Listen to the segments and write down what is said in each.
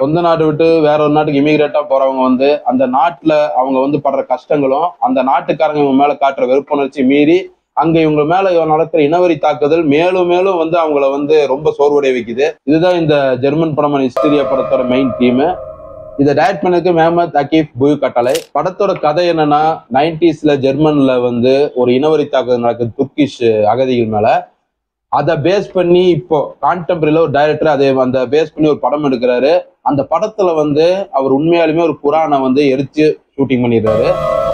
சொந்த நாடு விட்டு வேற ஒரு நாட்டுக்கு இமிகிரேட்டா போறவங்க வந்து அந்த நாட்டுல அவங்க வந்து படுற கஷ்டங்களும் அந்த நாட்டுக்காரங்க இவங்க மேல காட்டுற வெறுப்புணர்ச்சி மீறி அங்க இவங்க மேல நடக்கிற இனவெறி தாக்குதல் மேலும் மேலும் வந்து அவங்கள வந்து ரொம்ப சோர்வடைய வைக்குது. இதுதான் இந்த ஜெர்மன் படமான ஹிஸ்டீரியா படத்தோட மெயின் தீம். இதை டைரக்ட் பண்ணதுக்கு மேமத் அகீப் புயு கட்டளை. படத்தோட கதை என்னன்னா 90s ஜெர்மன்ல வந்து ஒரு இனவெறி தாக்குதல் நடக்குது துர்க்கிஷ் அகதிகள் மேல. அதை பேஸ் பண்ணி இப்போ கான்டெம்பரரியில ஒரு டைரக்டர் அதை அந்த பேஸ் பண்ணி ஒரு படம் எடுக்கிறாரு. அந்த படத்துல வந்து அவர் உண்மையாலுமே ஒரு குரானை வந்து எரிச்சு ஷூட்டிங் பண்ணிடுறாரு.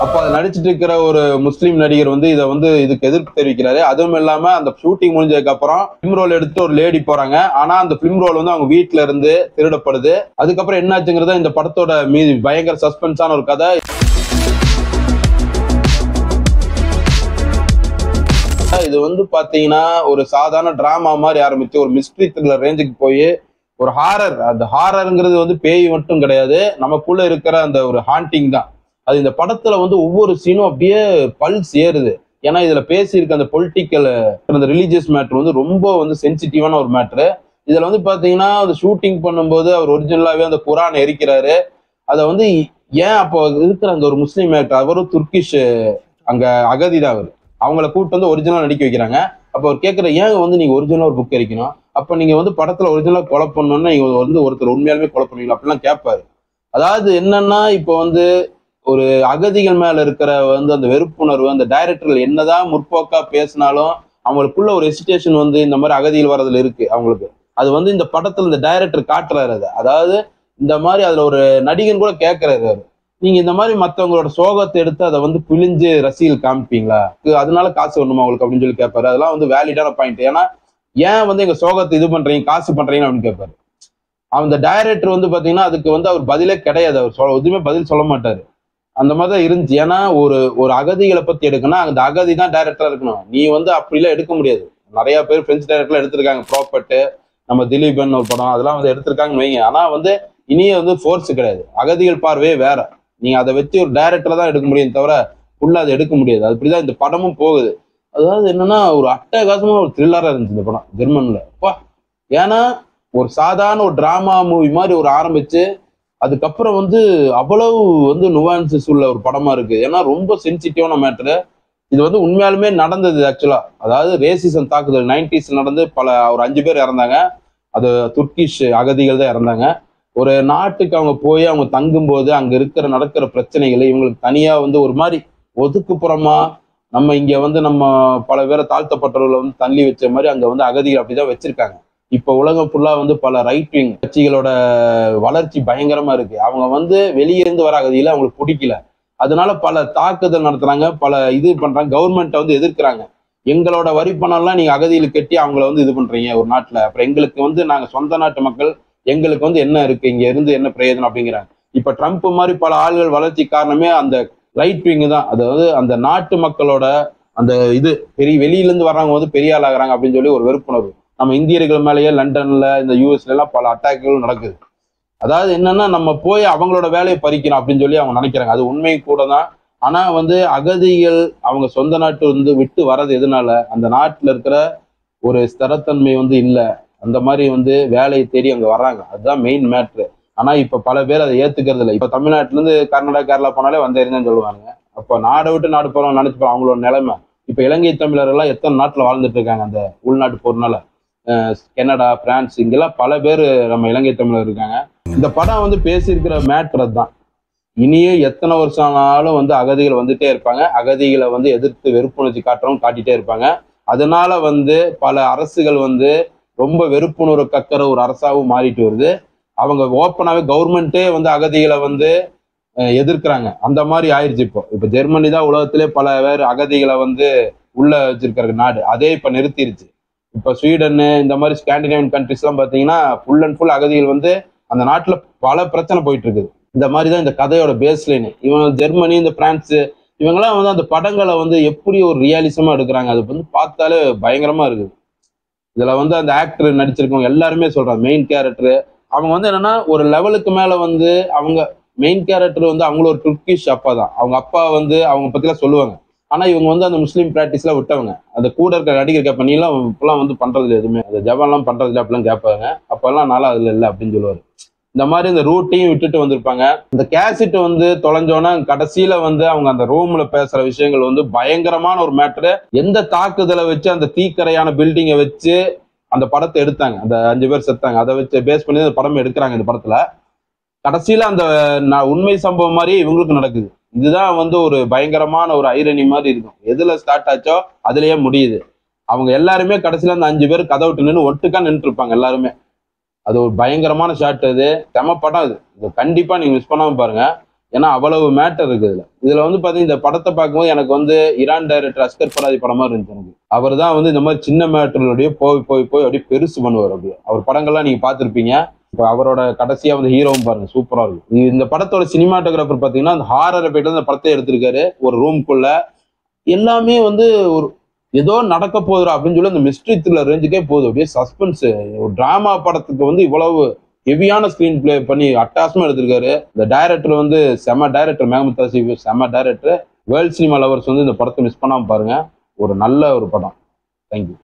அப்போ அதை நடிச்சிட்டு இருக்கிற ஒரு முஸ்லீம் நடிகர் வந்து இதை வந்து இதுக்கு எதிர்ப்பு தெரிவிக்கிறாரு. அதுவும் இல்லாம அந்த ஷூட்டிங் முடிஞ்சதுக்கு அப்புறம் பிலிம் ரோல் எடுத்து ஒரு லேடி போறாங்க. ஆனா அந்த பிலிம் ரோல் வந்து அவங்க வீட்டுல இருந்து திருடப்படுது. அதுக்கப்புறம் என்னாச்சுங்கிறத இந்த படத்தோட மீது பயங்கர சஸ்பென்ஸான ஒரு கதை. இது வந்து பாத்தீங்கன்னா ஒரு சாதாரண டிராமா மாதிரி ஆரம்பிச்சு ஒரு மிஸ்ட்ரி த்ரில்லர் ரேஞ்சுக்கு போய் ஒரு ஹாரர். அந்த ஹாரருங்கிறது வந்து பேய் மட்டும் கிடையாது, நமக்குள்ள இருக்கிற அந்த ஒரு ஹாண்டிங் தான். அது இந்த படத்துல வந்து ஒவ்வொரு சீனும் அப்படியே பல்ஸ் ஏறுது. ஏன்னா இதுல பேசியிருக்க அந்த பொலிட்டிக்கல் அந்த ரிலீஜியஸ் மேட்ரு வந்து ரொம்ப வந்து சென்சிட்டிவான ஒரு மேட்ரு. இதுல வந்து பாத்தீங்கன்னா அந்த ஷூட்டிங் பண்ணும்போது அவர் ஒரிஜினலாவே அந்த குரான் எரிக்கிறாரு. அதை வந்து ஏன் அப்போ இருக்கிற அந்த ஒரு முஸ்லீம் மேட்ரு அவரும் துர்க்கிஷ் அங்க அகதி தான் அவர். அவங்கள கூப்பிட்டு வந்து ஒரிஜினல் நடிக்க வைக்கிறாங்க. அப்போ அவர் கேட்குற ஏன் வந்து நீங்க ஒரிஜினல் ஒரு புக் எரிக்கணும், அப்ப நீங்க வந்து படத்துல ஒரிஜினலா கொலை பண்ணணும்னா நீங்க வந்து ஒருத்தர் உண்மையாலுமே கொலை பண்ணுவீங்களா அப்படிலாம் கேட்பாரு. அதாவது என்னன்னா இப்போ வந்து ஒரு அகதிகள் மேல இருக்கிற வந்து அந்த வெறுப்புணர்வு அந்த டைரக்டர்கள் என்னதான் முற்போக்கா பேசினாலும் அவங்களுக்குள்ள ஒரு ஹெசிடேஷன் வந்து இந்த மாதிரி அகதிகள் வர்றதுல இருக்கு அவங்களுக்கு. அது வந்து இந்த படத்துல இந்த டைரக்டர் காட்டுறாரு. அது அதாவது இந்த மாதிரி அதுல ஒரு நடிகன் கூட கேட்கிறாரு, நீங்க இந்த மாதிரி மற்றவங்களோட சோகத்தை எடுத்து அதை வந்து பிழிஞ்சு ரசிகர்கள் காமிப்பீங்களா, அதனால காசு வேணுமா உங்களுக்கு அப்படின்னு சொல்லி கேட்பாரு. அதெல்லாம் வந்து வேலிடான பாயிண்ட். ஏன்னா ஏன் வந்து எங்க சோகத்தை இது பண்றீங்க காசு பண்றீங்க அப்படின்னு கேட்பாரு. அந்த டைரக்டர் வந்து பாத்தீங்கன்னா அதுக்கு வந்து அவர் பதிலே கிடையாது. அவர் எதுவுமே பதில் சொல்ல மாட்டாரு. அந்த மாதிரிதான் இருந்துச்சு. ஏன்னா ஒரு அகதிகளை பத்தி எடுக்கணும், அந்த அகதி தான் டைரக்டரா இருக்கணும். நீ வந்து அப்படிலாம் எடுக்க முடியாது. நிறைய பேர் பிரெஞ்சு டைரக்டர்லாம் எடுத்திருக்காங்க. ப்ராப்பர்ட் நம்ம திலீபன் ஒரு படம் அதெல்லாம் வந்து எடுத்திருக்காங்கன்னு வைங்க. ஆனா வந்து இனியே வந்து ஃபோர்ஸ் கிடையாது. அகதிகள் பார்வையே வேற. நீங்க அதை வச்சு ஒரு டைரக்டர் தான் எடுக்க முடியும் தவிர ஃபுல்லா அதை எடுக்க முடியாது. அப்படிதான் இந்த படமும் போகுது. அதாவது என்னன்னா ஒரு அட்டகாசமா ஒரு த்ரில்லரா இருந்துச்சு இந்த படம் ஜெர்மன்ல. ஏன்னா ஒரு சாதாரண ஒரு டிராமா மூவி மாதிரி ஒரு ஆரம்பிச்சு அதுக்கப்புறம் வந்து அவ்வளவு வந்து நுவான்சஸ் உள்ள ஒரு படமா இருக்கு. ஏன்னா ரொம்ப சென்சிட்டிவான மேட்டரு. இது வந்து உண்மையாலுமே நடந்தது ஆக்சுவலா. அதாவது ரேசிசம் தாக்குதல் 90s நடந்து ஒரு 5 பேர் இறந்தாங்க. அது துர்க்கிஷ் அகதிகள் தான் இறந்தாங்க. ஒரு நாட்டுக்கு அவங்க போய் அவங்க தங்கும்போது அங்க நடக்கிற பிரச்சனைகளை இவங்களுக்கு தனியா வந்து ஒரு மாதிரி ஒதுக்குப்புறமா நம்ம இங்க வந்து நம்ம பல பேரை தாழ்த்தப்பட்டவர்களை வந்து தள்ளி வச்ச மாதிரி அங்க வந்து அகதிகள் அப்படிதான் வச்சிருக்காங்க. இப்ப உலகம் ஃபுல்லா வந்து பல ரைட் விங் கட்சிகளோட வளர்ச்சி பயங்கரமா இருக்கு. அவங்க வந்து வெளியே இருந்து வர அகதியில அவங்களுக்கு பிடிக்கல. அதனால பல தாக்குதல் நடத்துறாங்க, பல இது பண்றாங்க, கவர்மெண்ட்டை வந்து எதிர்க்கிறாங்க. எங்களோட வரி பணம் எல்லாம் நீங்க அகதியில் கட்டி அவங்கள வந்து இது பண்றீங்க ஒரு நாட்டுல, அப்புறம் எங்களுக்கு வந்து நாங்க சொந்த நாட்டு மக்கள் எங்களுக்கு வந்து என்ன இருக்கு இங்க இருந்து என்ன பிரயோஜனம் அப்படிங்கிறாங்க. இப்ப ட்ரம்ப் மாதிரி பல ஆள்கள் வளர்ச்சி காரணமே அந்த ரைட் விங் தான். அதாவது அந்த நாட்டு மக்களோட அந்த இது பெரிய வெளியிலிருந்து வர்றவங்க வந்து பெரிய ஆள் ஆகுறாங்க அப்படின்னு சொல்லி ஒரு வெறுப்புணர்வு. நம்ம இந்தியர்கள் மேலேயே லண்டன்ல இந்த யூஎஸ்ல எல்லாம் பல அட்டாக்குகள் நடக்குது. அதாவது என்னன்னா நம்ம போய் அவங்களோட வேலையை பறிக்கணும் அப்படின்னு சொல்லி அவங்க நினைக்கிறாங்க. அது உண்மை கூட தான். ஆனா வந்து அகதிகள் அவங்க சொந்த நாட்டு வந்து விட்டு வர்றது எதனால அந்த நாட்டுல இருக்கிற ஒரு ஸ்திரத்தன்மை வந்து இல்லை. அந்த மாதிரி வந்து வேலையை தேடி அங்க வர்றாங்க. அதுதான் மெயின் மேட்ரு. ஆனா இப்ப பல பேர் அதை ஏத்துக்கிறது இல்லை. இப்ப தமிழ்நாட்டுல இருந்து கர்நாடகா கேரளா போனாலே வந்தேறிதான் சொல்லுவாங்க. அப்ப நாடை விட்டு நாடு போறோம் நினைச்சுப்போம் அவங்களோட நிலைமை. இப்ப இலங்கை தமிழர்கள் எல்லாம் எத்தனை நாட்டுல வாழ்ந்துட்டு இருக்காங்க அந்த உள்நாட்டு போறதுனால. கனடா, பிரான்ஸ் இங்கெல்லாம் பல பேர் நம்ம இலங்கை தமிழர் இருக்காங்க. இந்த படம் வந்து பேசியிருக்கிற மேட்ரு தான். இனியும் எத்தனை வருஷம் ஆனாலும் வந்து அகதிகள் வந்துட்டே இருப்பாங்க. அகதிகளை வந்து எதிர்த்து வெறுப்புணர்ச்சி காட்டுறவங்க காட்டிட்டே இருப்பாங்க. அதனால வந்து பல அரசுகள் வந்து ரொம்ப வெறுப்புணர்வு கக்கிற ஒரு அரசாவும் மாறிட்டு வருது. அவங்க ஓப்பனாவே கவர்மெண்ட்டே வந்து அகதிகளை வந்து எதிர்க்கிறாங்க. அந்த மாதிரி ஆயிடுச்சு. இப்ப ஜெர்மனி தான் உலகத்திலே பல பேர் அகதிகளை வந்து உள்ள வச்சிருக்கிற நாடு. அதே இப்ப நிறுத்திருச்சு. இப்ப ஸ்வீடன் இந்த மாதிரி ஸ்காண்டினேவியன் கண்ட்ரிஸ் எல்லாம் பாத்தீங்கன்னா ஃபுல் அண்ட் ஃபுல் அகதிகள் வந்து அந்த நாட்டுல பல பிரச்சனை போயிட்டு இருக்குது. இந்த மாதிரிதான் இந்த கதையோட பேஸ்லைன். இவங்க ஜெர்மனி இந்த பிரான்ஸ் இவங்கெல்லாம் வந்து அந்த படங்களை வந்து எப்படி ஒரு ரியாலிசமா எடுக்கிறாங்க. அது வந்து பார்த்தாலே பயங்கரமா இருக்குது. இதுல வந்து அந்த ஆக்டர் நடிச்சிருக்கவங்க எல்லாருமே சொல்றாங்க மெயின் கேரக்டர் அவங்க வந்து என்னன்னா ஒரு லெவலுக்கு மேல வந்து அவங்க மெயின் கேரக்டர் வந்து அவங்கள ஒரு துர்க்கிஷ் அப்பா தான். அவங்க அப்பா வந்து அவங்க பத்திலாம் சொல்லுவாங்க. ஆனா இவங்க வந்து அந்த முஸ்லீம் பிராக்டிஸ்லாம் விட்டவங்க. அந்த கூட இருக்கிற நடிகர் கேட்ப நீலாம் இப்பெல்லாம் வந்து பண்றது இல்லை எதுவுமே, அந்த ஜவான்லாம் பண்றது இல்லை அப்படிலாம் கேட்பாங்க. அப்பெல்லாம் நானும் அதுல இல்லை அப்படின்னு சொல்லுவாரு. இந்த மாதிரி இந்த ரூட்டையும் விட்டுட்டு வந்திருப்பாங்க. இந்த கேசட் வந்து தொலைஞ்சோன்னா கடைசியில வந்து அவங்க அந்த ரூம்ல பேசுற விஷயங்கள் வந்து பயங்கரமான ஒரு மேட்ரு. எந்த தாக்குதலை வச்சு அந்த தீக்கரையான பில்டிங்கை வச்சு அந்த படத்தை எடுத்தாங்க, அந்த 5 பேர் செத்தாங்க, அதை வச்சு பேஸ் பண்ணி அந்த படம் எடுக்கிறாங்க. இந்த படத்துல கடைசியில அந்த உண்மை சம்பவம் மாதிரி இவங்களுக்கு நடக்குது. இதுதான் வந்து ஒரு பயங்கரமான ஒரு ஐரணி மாதிரி இருக்கும். எதுல ஸ்டார்ட் ஆச்சோ அதுலயே முடியுது. அவங்க எல்லாருமே கடைசியில அந்த 5 பேர் கதை விட்டு நின்று ஒட்டுக்கா நின்று இருப்பாங்க எல்லாருமே. அது ஒரு பயங்கரமான ஷாட். அது செம படம். இது கண்டிப்பா நீங்க மிஸ் பண்ணாம பாருங்க. ஏன்னா அவ்வளவு மேட்டர் இருக்கு இதுல வந்து பாத்தீங்கன்னா இந்த படத்தை பார்க்கும்போது எனக்கு வந்து ஈரான் டைரக்டர் அஸ்கர் பராதி படமா இருந்துச்சு எனக்கு. அவர் தான் வந்து இந்த மாதிரி சின்ன மேட்டர்களுடைய போய் போய் போய் அப்படியே பெருசு பண்ணுவார். அப்படியே அவர் படங்கள்லாம் நீங்க பார்த்திருப்பீங்க. இப்போ அவரோட கடைசியா வந்து ஹீரோவும் பாருங்க, சூப்பரா இருக்கும். இந்த படத்தோட சினிமாட்டோகிராஃபர் பாத்தீங்கன்னா அந்த ஹாரரை போயிட்டு அந்த படத்தை எடுத்திருக்காரு. ஒரு ரூம்குள்ள எல்லாமே வந்து ஒரு ஏதோ நடக்க போதுரா அப்படின்னு சொல்லி அந்த மிஸ்ட்ரி த்ரில்லர் ரேஞ்சுக்கே போகுது. அப்படியே சஸ்பென்ஸ். ஒரு டிராமா படத்துக்கு வந்து இவ்வளவு ஹெவியான ஸ்கிரீன் பிளே பண்ணி அட்டாசமா எடுத்திருக்காரு. இந்த டைரக்டர் வந்து செம டைரக்டர், மேகமுத் ஆசிஃப் செம டைரக்டர். வேர்ல்ட் சினிமா லவர்ஸ் வந்து இந்த படத்தை மிஸ் பண்ணாம பாருங்க. ஒரு நல்ல ஒரு படம். தேங்க்யூ.